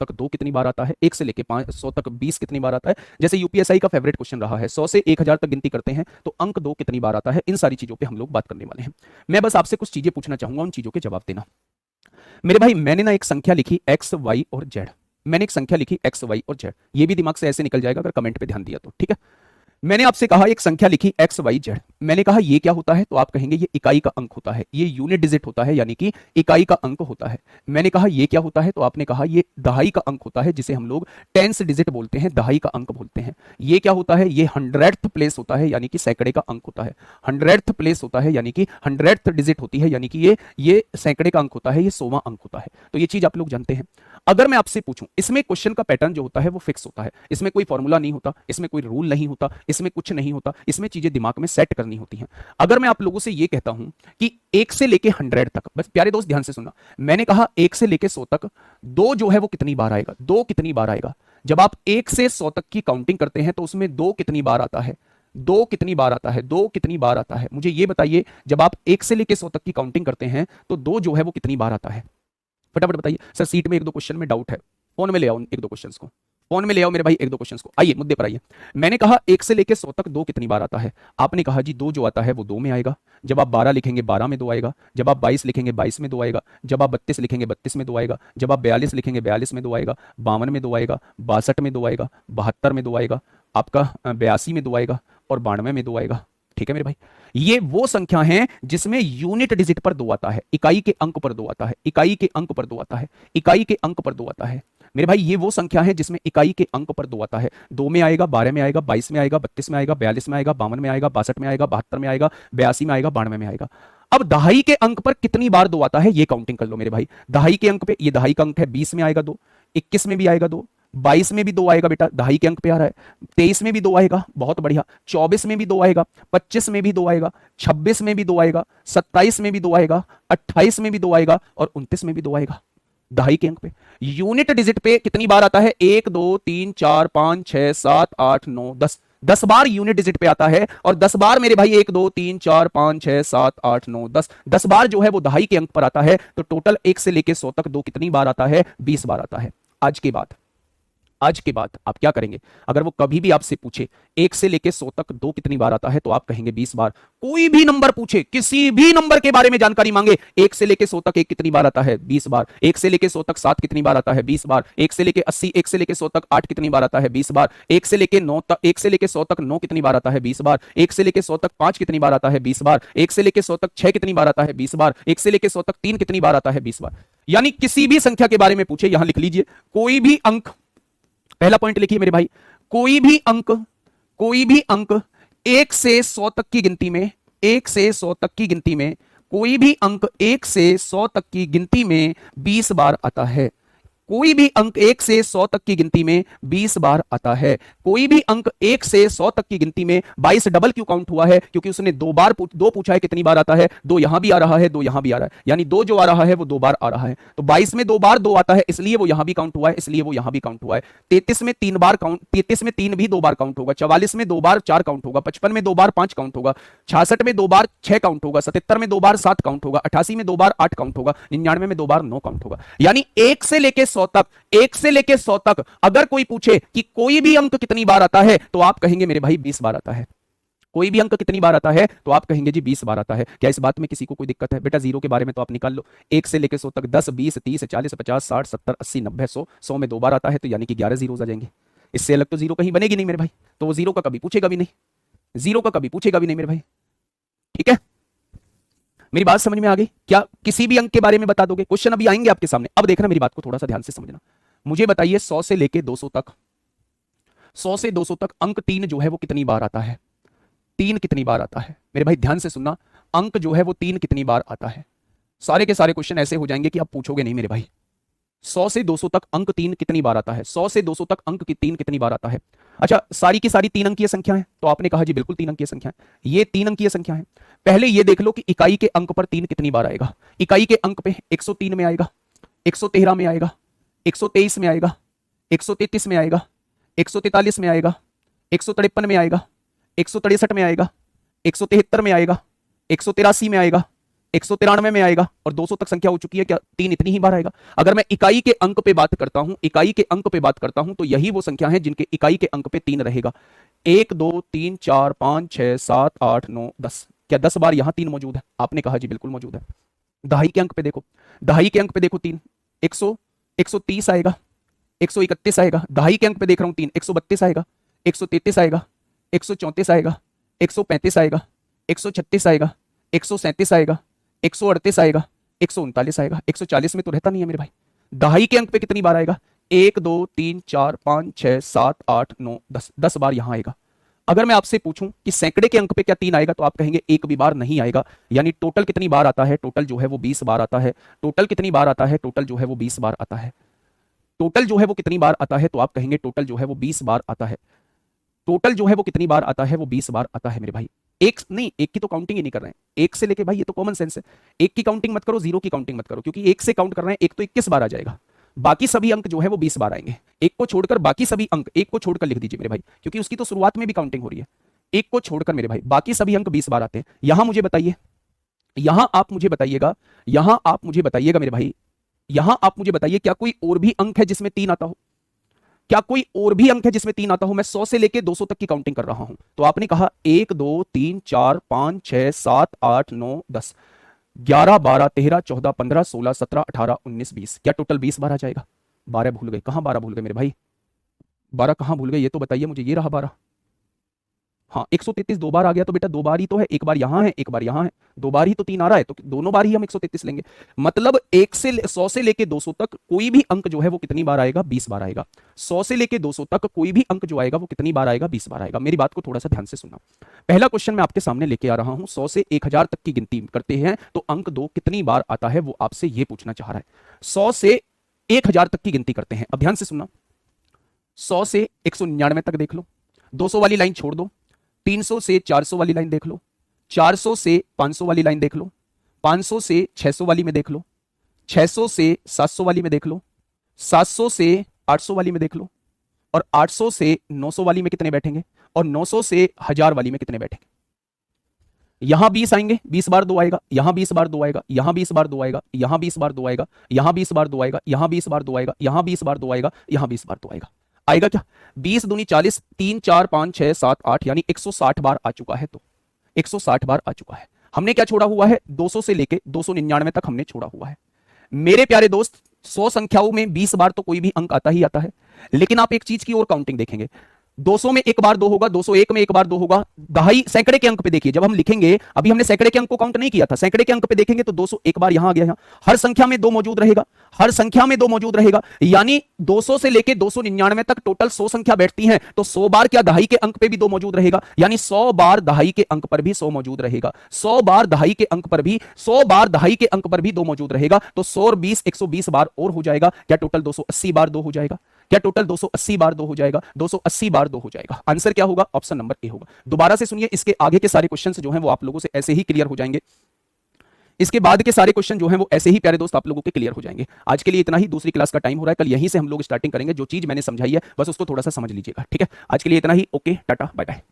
तक 2 कितनी बार आता है, 1 से लेके 100 तक 20 कितनी बार आता है। जैसे यूपीएसआई का फेवरेट क्वेश्चन रहा है, 100 से 1000 तक गिनती करते हैं तो अंक 2 कितनी बार आता है। इन सारी चीजों पे हम लोग बात करने वाले हैं। मैं बस आपसे कुछ चीजें पूछना चाहूंगा, उन चीजों के जवाब देना। मेरे भाई मैंने ना एक संख्या लिखी एक्स वाई और जेड, मैंने एक संख्या लिखी एक्स वाई और जेड, ये भी दिमाग से ऐसे निकल जाएगा अगर कमेंट पे ध्यान दिया तो, ठीक है। मैंने आपसे कहा एक संख्या लिखी एक्स वाई जेड, मैंने कहा ये क्या होता है, तो आप कहेंगे ये इकाई का अंक होता है, ये यूनिट डिजिट होता है, यानी कि इकाई का अंक होता है। मैंने कहा ये क्या होता है, तो आपने कहा ये दहाई का अंक होता है, जिसे हम लोग टेंस डिजिट बोलते हैं, दहाई का अंक बोलते हैं। ये क्या होता है, ये 100th प्लेस होता है, यानी कि सैकड़े का अंक होता है। 100th प्लेस होता है, यानी कि 100th डिजिट होती है, यानी कि ये सैकड़े का अंक होता है, ये 100वां अंक होता है। तो ये चीज आप लोग जानते हैं। अगर मैं आपसे पूछूं, इसमें क्वेश्चन का पैटर्न जो होता है वो फिक्स होता है, इसमें कोई फॉर्मूला नहीं होता, इसमें कोई रूल नहीं होता, इसमें कुछ नहीं होता, इसमें चीजें दिमाग में सेट करनी होती हैं। अगर मैं आप लोगों से ये कहता हूं कि 1 से लेके 100 तक, बस प्यारे दोस्त ध्यान से सुनना, मैंने कहा 1 से लेके 100 तक 2 जो है वो कितनी बार आएगा, 2 कितनी बार आएगा। जब आप 1 से 100 तक की काउंटिंग करते हैं तो उसमें 2 कितनी बार आता है, 2 कितनी बार आता है, 2 कितनी बार आता है। मुझे ये बताइए, जब आप 1 से लेके 100 तक की काउंटिंग करते हैं तो 2 जो है वो कितनी बार आता है, फटाफट बताइए। सर सीट में 1-2 क्वेश्चन में डाउट है, फोन में ले आओ 1-2 क्वेश्चंस को, फोन में ले आओ मेरे भाई 1-2 क्वेश्चंस को। आइए मुद्दे पर आइए। मैंने कहा 1 से लेके 100 तक 2 कितनी बार आता है, आपने कहा जी 2 जो आता है वो 2 में आएगा। जब आप 12 लिखेंगे 12 में 2 आएगा, जब आप 22 लिखेंगे 22 में 2 आएगा, जब आप 32 लिखेंगे 32 में 2 आएगा, जब आप 42 लिखेंगे 42 में 2 आएगा, 52 में 2 आएगा, 62 में 2 आएगा, 72 में 2 आएगा, आपका 82 में 2 आएगा और 92 में 2 आएगा। ठीक है मेरे भाई, ये वो संख्या है जिसमें यूनिट डिजिट पर 2 आता है, इकाई के अंक पर 2 आता है, इकाई के अंक पर 2 आता है, इकाई के अंक पर 2 आता है। मेरे भाई ये वो संख्या है जिसमें इकाई के अंक पर 2 आता है। 2 में आएगा, 12 में आएगा, 22 में आएगा, 32 में आएगा, 42 में आएगा, 52 में आएगा, 62 में आएगा, 72 में आएगा, 82 में आएगा, 92 में आएगा। अब दहाई के अंक पर कितनी बार 2 आता है ये काउंटिंग कर लो मेरे भाई। दहाई के अंक पे, ये दहाई का अंक है, 20 में आएगा 2, 21 में भी आएगा 2, 22 में भी 2 आएगा बेटा, दहाई के अंक पे आ रहा है, 23 में भी 2 आएगा, बहुत बढ़िया, 24 में भी 2 आएगा, 25 में भी 2 आएगा, 26 में भी 2 आएगा, 27 में भी 2 आएगा, 28 में भी 2 आएगा और 29 में भी 2 आएगा। दहाई के अंक पे यूनिट डिजिट पे कितनी बार आता है, 1 2 3 4 5 6 7 8 9 10, 10 बार यूनिट डिजिट पे आता है। और 10 बार मेरे भाई 1 2 3 4 5 6 7 8 9 10, 10 बार जो है वो दहाई के अंक पर आता है। तो टोटल 1 से लेके 100 तक 2 कितनी बार आता है, 20 बार आता है। आज के बाद आप क्या करेंगे, अगर वो कभी भी आपसे पूछे 1 से लेके 100 तक 2 कितनी बार आता है, तो आप कहेंगे 20 बार। कोई भी नंबर पूछे, किसी भी नंबर के बारे में जानकारी मांगे, 1 से लेके 100 तक 1 कितनी बार आता है, 20 बार। 1 से लेके 100 तक 7 कितनी बार आता है, 20 बार। 1 से लेके 80, 1 से लेके 100 तक 8 कितनी बार आता है, 20 बार। 1 से लेके 9 तक, 1 से लेके 100 तक 9 कितनी बार आता है, 20 बार। 1 से लेके 100 तक 5 कितनी बार आता है, 20 बार। 1 से लेके 100 तक 6 कितनी बार आता है, 20 बार। 1 से लेके 100 तक 3 कितनी बार आता है, 20 बार। यानी किसी भी संख्या के बारे में पूछे, यहां लिख लीजिए, कोई भी अंक, पहला पॉइंट लिखिए मेरे भाई, कोई भी अंक 1 से 100 तक की गिनती में, 1 से 100 तक की गिनती में, कोई भी अंक 1 से 100 तक की गिनती में 20 बार आता है। कोई भी अंक 1 से 100 तक की गिनती में 20 बार आता है। कोई भी अंक 1 से 100 तक की गिनती में 22 डबल क्यों काउंट हुआ है, क्योंकि उसने 2 बार 2 पूछा है कितनी बार आता है, 2 यहां भी आ रहा है, 2 यहां भी आ रहा है, यानी 2 जो आ रहा है वो 2 बार आ रहा है। तो 22 में 2 बार 2 आता है, इसलिए वो यहां भी काउंट हुआ है, इसलिए वो यहां भी काउंट हुआ है। 33 में 3 बार काउंट, 33 में 3 भी 2 बार काउंट होगा। 44 में 2 बार 4 काउंट होगा। 55 में 2 बार 5 काउंट होगा। 66 में 2 बार 6 काउंट होगा। 77 में 2 बार 7 काउंट होगा। 88 में 2 बार 8 काउंट होगा। 99 में 2 बार 9 काउंट होगा। यानी 1 से लेके 100 तक, 1 से लेके 100 तक अगर कोई पूछे कि कोई भी अंक कितनी बार आता है, तो आप कहेंगे मेरे भाई 20 बार आता है। कोई भी अंक कितनी बार आता है, तो आप कहेंगे जी 20 बार आता है। क्या इस बात में किसी को कोई दिक्कत है? बेटा जीरो के बारे में तो आप निकाल लो। 1 से लेके 100 तक 10 20 30 40 50 60 70 80 90 100, 100 में 2 बार आता है, तो यानी कि 11 जीरोज आ जाएंगे। इससे अलग तो जीरो कहीं बनेगी नहीं मेरे भाई, तो वो जीरो का कभी पूछेगा भी नहीं, जीरो का कभी पूछेगा भी नहीं मेरे भाई। ठीक है, मेरी बात समझ में आ गई? क्या किसी भी अंक के बारे में बता दोगे? क्वेश्चन अभी आएंगे आपके सामने। अब देखना, मेरी बात को थोड़ा सा ध्यान से समझना। मुझे बताइए 100 से लेके 200 तक, 100 से 200 तक अंक 3 जो है वो कितनी बार आता है? 3 कितनी बार आता है? मेरे भाई ध्यान से सुनना, अंक जो है वो 3 कितनी बार आता है? सारे के सारे क्वेश्चन ऐसे हो जाएंगे कि आप पूछोगे नहीं मेरे भाई। 100 से 200 तक अंक 3 कितनी बार आता है? 100 से 200 तक अंक की 3 कितनी बार आता है? अच्छा, सारी की सारी 3 अंकीय संख्या है, तो आपने कहा जी बिल्कुल 3 अंकीय संख्या है, ये 3 अंकीय संख्या है। पहले ये देख लो कि इकाई के अंक पर 3 कितनी बार आएगा। इकाई के अंक पे 103 में आएगा, 113 में आएगा, 123 में आएगा, 133 में आएगा, 143 में आएगा, 153 में आएगा, 163 में आएगा, 173 में आएगा, 183 में आएगा, 193 में आएगा और 200 तक संख्या हो चुकी है, क्या 3 इतनी ही बार आएगा? अगर मैं इकाई के अंक पे बात करता हूं, इकाई के अंक पे बात करता हूं, तो यही वो संख्या है जिनके इकाई के अंक पे 3 रहेगा। 1 2 3 4 5 6 7 8 9 10, क्या 10 बार यहां 3 मौजूद है? आपने कहा जी बिल्कुल मौजूद है। दहाई के अंक पे देखो, दहाई के अंक पे देखो 3, 130 आएगा, 131 आएगा। दहाई के अंक पे देख रहा हूं 3, 132 आएगा, 133 आएगा, 134 आएगा, 135 आएगा, 136 आएगा, 137 आएगा, 138 आएगा, 139 आएगा। 140 में तो रहता नहीं है मेरे भाई। दहाई के अंक पे कितनी बार आएगा? 1 2 3 4 5 6 7 8 9 10, 10 बार यहां आएगा। अगर मैं आपसे पूछूं कि सैकड़े के अंक पे क्या 3 आएगा, तो आप कहेंगे एक भी बार नहीं आएगा। यानी टोटल कितनी बार आता है? टोटल जो है वो 20 बार आता है। टोटल कितनी बार आता है? टोटल जो है वो 20 बार आता है। टोटल जो है वो कितनी बार आता है? तो आप कहेंगे टोटल जो है वो 20 बार आता है। टोटल जो है वो कितनी बार आता है? वो 20 बार आता है मेरे भाई। एक नहीं, एक की तो काउंटिंग ही नहीं कर रहे हैं। एक से लेके भाई, ये तो कॉमन सेंस है, एक की काउंटिंग मत करो, 0 की काउंटिंग मत करो, क्योंकि एक से काउंट कर रहे हैं, एक तो 21 बार आ जाएगा, बाकी सभी अंक जो है वो 20 बार आएंगे। एक को छोड़कर बाकी सभी अंक, एक को छोड़कर लिख दीजिए मेरे भाई, क्योंकि उसकी तो शुरुआत में भी काउंटिंग हो रही है। एक को छोड़कर मेरे भाई बाकी सभी अंक 20 बार आते हैं। यहां मुझे बताइए, यहां आप मुझे बताइएगा, यहां आप मुझे बताइएगा मेरे भाई, यहां आप मुझे बताइए क्या कोई और भी अंक है जिसमें 3 आता हो? क्या कोई और भी अंक है जिसमें 3 आता हो? मैं 100 से लेके 200 तक की काउंटिंग कर रहा हूं। तो आपने कहा 1 2 3 4 5 6 7 8 9 10 11 12 13 14 15 16 17 18 19 20, क्या टोटल 20 बार आ जाएगा? 12 भूल गए, कहां 12 भूल गए मेरे भाई? 12 कहां भूल गए ये तो बताइए मुझे। ये रहा 12। हाँ, 133 दो बार आ गया तो बेटा 2 बार ही तो है, एक बार यहां है एक बार यहां है, 2 बार ही तो 3 आ रहा है, तो दोनों बार ही हम 133 लेंगे। मतलब 100 से लेके 200 तक कोई भी अंक जो है वो कितनी बार आएगा? 20 बार आएगा। 100 से लेके 200 तक कोई भी अंक जो आएगा वो कितनी बार आएगा? 20 बार आएगा। मेरी बात को थोड़ा सा ध्यान से सुनना। पहला क्वेश्चन मैं आपके सामने लेके आ रहा हूं, 100 से 1000 तक की गिनती करते हैं तो अंक 2 कितनी बार आता है, वो आपसे ये पूछना चाह रहा है। 100 से 1000 तक की गिनती करते हैं, अब ध्यान से सुनना। 100 से 199 तक देख लो, 200 वाली लाइन छोड़ दो। 300 से 400 वाली लाइन देख लो, 400 से 500 वाली लाइन देख लो, 500 से 600 वाली में देख लो, 600 से 700 वाली में देख लो, 700 से 800 वाली में देख लो, और 800 से 900 वाली में कितने बैठेंगे, और 900 से 1000 वाली में कितने बैठेंगे? यहां 20 आएंगे, 20 बार 2 आएगा, यहां 20 बार 2 आएगा, यहां 20 बार 2 आएगा, यहां 20 बार 2 आएगा, यहां 20 बार 2 आएगा, यहां 20 बार 2 आएगा, यहां 20 बार 2 आएगा, यहां 20 बार 2 आएगा। आएगा क्या? 20 दूनी 40, 3 4 5 6 7 8, यानी 160 बार आ चुका है। तो 160 बार आ चुका है। हमने क्या छोड़ा हुआ है? 200 से लेके 299 तक हमने छोड़ा हुआ है। मेरे प्यारे दोस्त, 100 संख्याओं में 20 बार तो कोई भी अंक आता ही आता है, लेकिन आप एक चीज की और काउंटिंग देखेंगे। 200 में एक बार 2 होगा, 201 में एक बार 2 होगा। दहाई सैकड़े के अंक पे देखिए, जब हम लिखेंगे, अभी हमने सैकड़े के अंक को काउंट नहीं किया था, सैकड़े के अंक पे देखेंगे तो 200 एक बार यहां आ गया है। हर संख्या में 2 मौजूद रहेगा, हर संख्या में 2 मौजूद रहेगा, यानी 200 से लेके 299 तक टोटल 100 संख्या बैठती है, तो 100 बार क्या दहाई के अंक पे भी 2 मौजूद रहेगा? यानी 100 बार दहाई के अंक पर भी 100 मौजूद रहेगा, 100 बार दहाई के अंक पर भी 100 बार दहाई के अंक पर भी 2 मौजूद रहेगा। तो 100 और 20 120 बार और हो जाएगा। क्या टोटल 280 बार 2 हो जाएगा? क्या टोटल 280 बार 2 हो जाएगा? 280 बार 2 हो जाएगा। आंसर क्या होगा? ऑप्शन नंबर ए होगा। दोबारा से सुनिए, इसके आगे के सारे क्वेश्चंस जो हैं वो आप लोगों से ऐसे ही क्लियर हो जाएंगे। इसके बाद के सारे क्वेश्चन जो हैं वो ऐसे ही प्यारे दोस्त आप लोगों के क्लियर हो जाएंगे। आज के लिए इतना ही, दूसरी क्लास का टाइम हो रहा है, कल यहीं से हम लोग स्टार्टिंग करेंगे। जो चीज मैंने समझाई है बस उसको थोड़ा सा समझ लीजिएगा, ठीक है? आज के लिए इतना ही, ओके, टाटा, बाय बाय।